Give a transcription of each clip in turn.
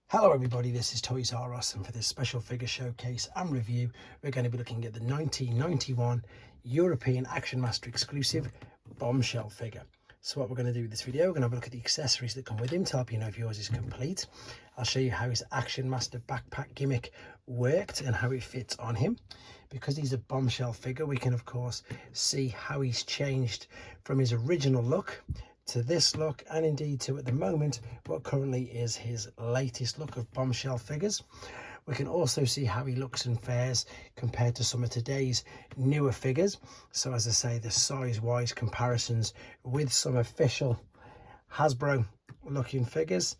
Hello everybody, this is Toys R Us, and for this special figure showcase and review we're going to be looking at the 1991 European Action Master exclusive Bombshell figure. So what we're going to do with this video, we're going to have a look at the accessories that come with him to help you know if yours is complete. I'll show you how his Action Master backpack gimmick worked and how it fits on him. Because he's a Bombshell figure, we can of course see how he's changed from his original look to this look, and indeed to, at the moment, what currently is his latest look of Bombshell figures. We can also see how he looks and fares compared to some of today's newer figures. So as I say, the size-wise comparisons with some official Hasbro looking figures,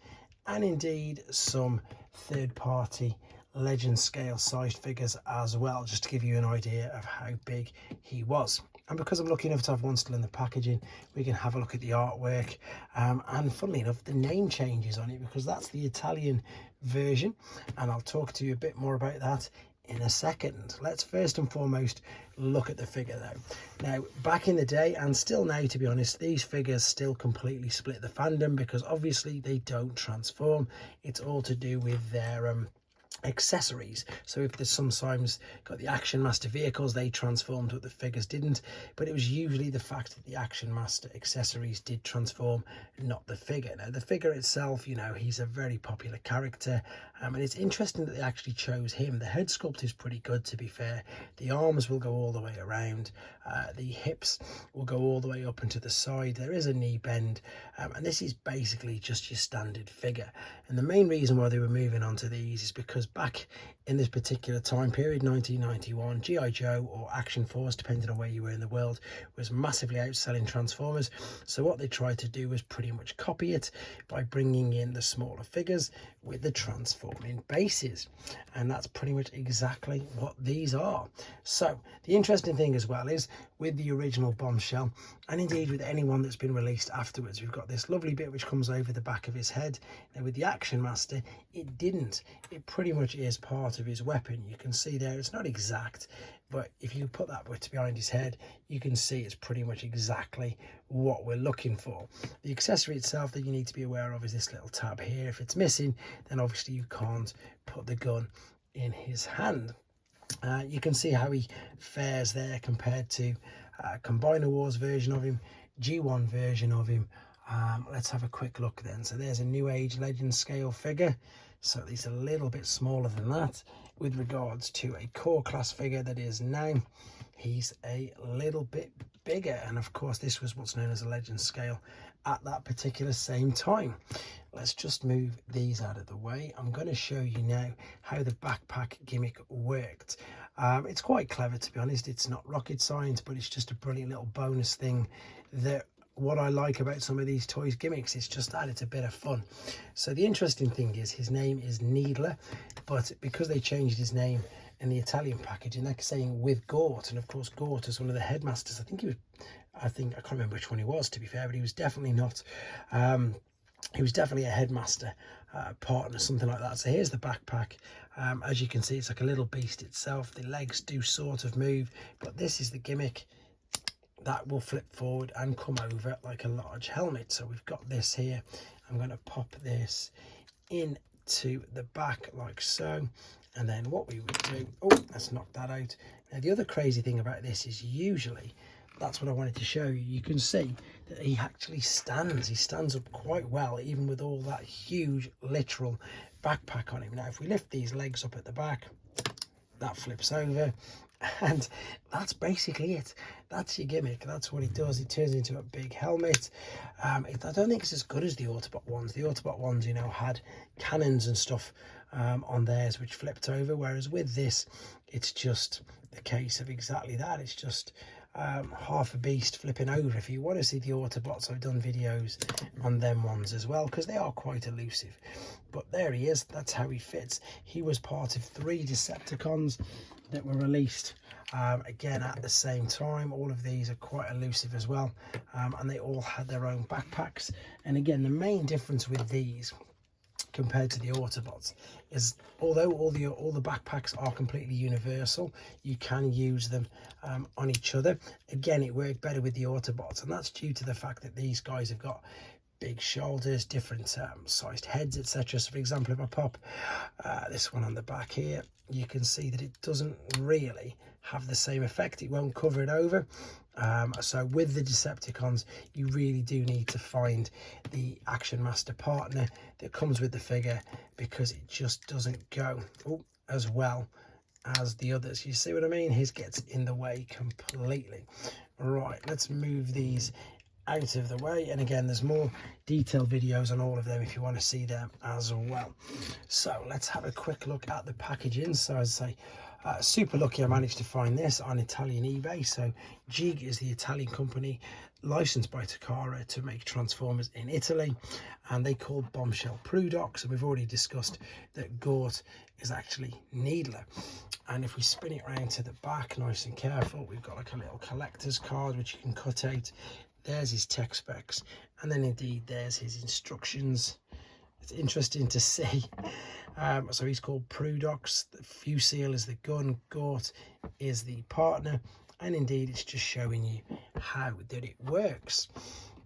and indeed some third-party legend scale sized figures as well, just to give you an idea of how big he was. And because I'm lucky enough to have one still in the packaging, we can have a look at the artwork, and funnily enough the name changes on it, because that's the Italian version, and I'll talk to you a bit more about that in a second. Let's first and foremost look at the figure though. Now, back in the day, and still now to be honest, these figures still completely split the fandom, because obviously they don't transform. It's all to do with their accessories. So if there's sometimes got the Action Master vehicles, they transformed, but the figures didn't. But it was usually the fact that the Action Master accessories did transform, not the figure. Now the figure itself, you know, he's a very popular character, and it's interesting that they actually chose him. The head sculpt is pretty good, to be fair. The arms will go all the way around, the hips will go all the way up into the side. There is a knee bend, and this is basically just your standard figure. And the main reason why they were moving on to these is because back in this particular time period, 1991, G.I. Joe or Action Force, depending on where you were in the world, was massively outselling Transformers. So what they tried to do was pretty much copy it by bringing in the smaller figures with the transforming bases, and that's pretty much exactly what these are. So the interesting thing as well is, with the original Bombshell, and indeed with anyone that's been released afterwards, we've got this lovely bit which comes over the back of his head. Now with the Action Master, it didn't. It pretty much is part of his weapon. You can see there, it's not exact, but if you put that bit behind his head, you can see it's pretty much exactly what we're looking for. The accessory itself that you need to be aware of is this little tab here. If it's missing, then obviously you can't put the gun in his hand. You can see how he fares there compared to Combiner Wars version of him, G1 version of him. Let's have a quick look then. So there's a New Age Legend scale figure, so he's a little bit smaller than that. With regards to a core class figure that is now, he's a little bit bigger, and of course this was what's known as a legend scale at that particular same time. Let's just move these out of the way. I'm going to show you now how the backpack gimmick worked. It's quite clever, to be honest. It's not rocket science, but it's just a brilliant little bonus thing that what I like about some of these toys gimmicks is just that it's a bit of fun. So the interesting thing is his name is Needler, but because they changed his name in the Italian packaging, they're saying with Gort, and of course Gort is one of the headmasters. I can't remember which one he was, to be fair, but he was definitely not he was definitely a headmaster partner, something like that. So here's the backpack. As you can see, it's like a little beast itself. The legs do sort of move, but this is the gimmick that will flip forward and come over like a large helmet. So we've got this here. I'm going to pop this into the back like so, and then what we would do, let's knock that out. Now the other crazy thing about this is, usually, that's what I wanted to show you, you can see that he actually stands. He stands up quite well, even with all that huge literal backpack on him. Now if we lift these legs up at the back, that flips over, and that's basically it. That's your gimmick. That's what it does. It turns into a big helmet. I don't think it's as good as the Autobot ones. The Autobot ones, you know, had cannons and stuff on theirs which flipped over, whereas with this, it's just the case of exactly that. It's just half a beast flipping over. If you want to see the Autobots, I've done videos on them ones as well, because they are quite elusive. But there he is. That's how he fits. He was part of 3 Decepticons that were released again at the same time. All of these are quite elusive as well, and they all had their own backpacks. And again, the main difference with these compared to the Autobots is, although all the backpacks are completely universal, you can use them on each other. Again, it worked better with the Autobots, and that's due to the fact that these guys have got big shoulders, different sized heads, etc. So for example, if I pop this one on the back here, you can see that it doesn't really have the same effect. It won't cover it over. So with the Decepticons, you really do need to find the Action Master partner that comes with the figure, because it just doesn't go as well as the others. You see what I mean? His gets in the way completely. Right, let's move these out of the way, and again, there's more detailed videos on all of them if you want to see them as well. So let's have a quick look at the packaging. So as I say, super lucky I managed to find this on Italian eBay. So G is the Italian company licensed by Takara to make Transformers in Italy, and they call Bombshell Prudox, and we've already discussed that Gort is actually Needler. And if we spin it around to the back nice and careful, we've got like a little collector's card which you can cut out. There's his tech specs, and then indeed there's his instructions. It's interesting to see. So he's called Prudox. The Fusil is the gun, Gort is the partner, and indeed it's just showing you how that it works.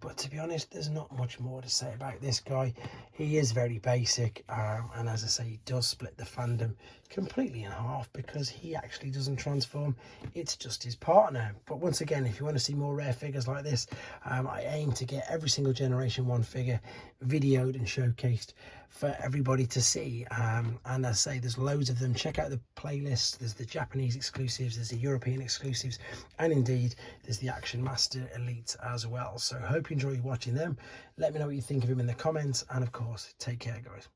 But to be honest, there's not much more to say about this guy. He is very basic, and as I say, he does split the fandom completely in half, because he actually doesn't transform. It's just his partner. But once again, if you want to see more rare figures like this, I aim to get every single Generation 1 figure videoed and showcased for everybody to see. And as I say, there's loads of them. Check out the playlist. There's the Japanese exclusives, there's the European exclusives, and indeed there's the Action Master Elite as well. So I hope you enjoy watching them. Let me know what you think of him in the comments, and of course, take care, guys.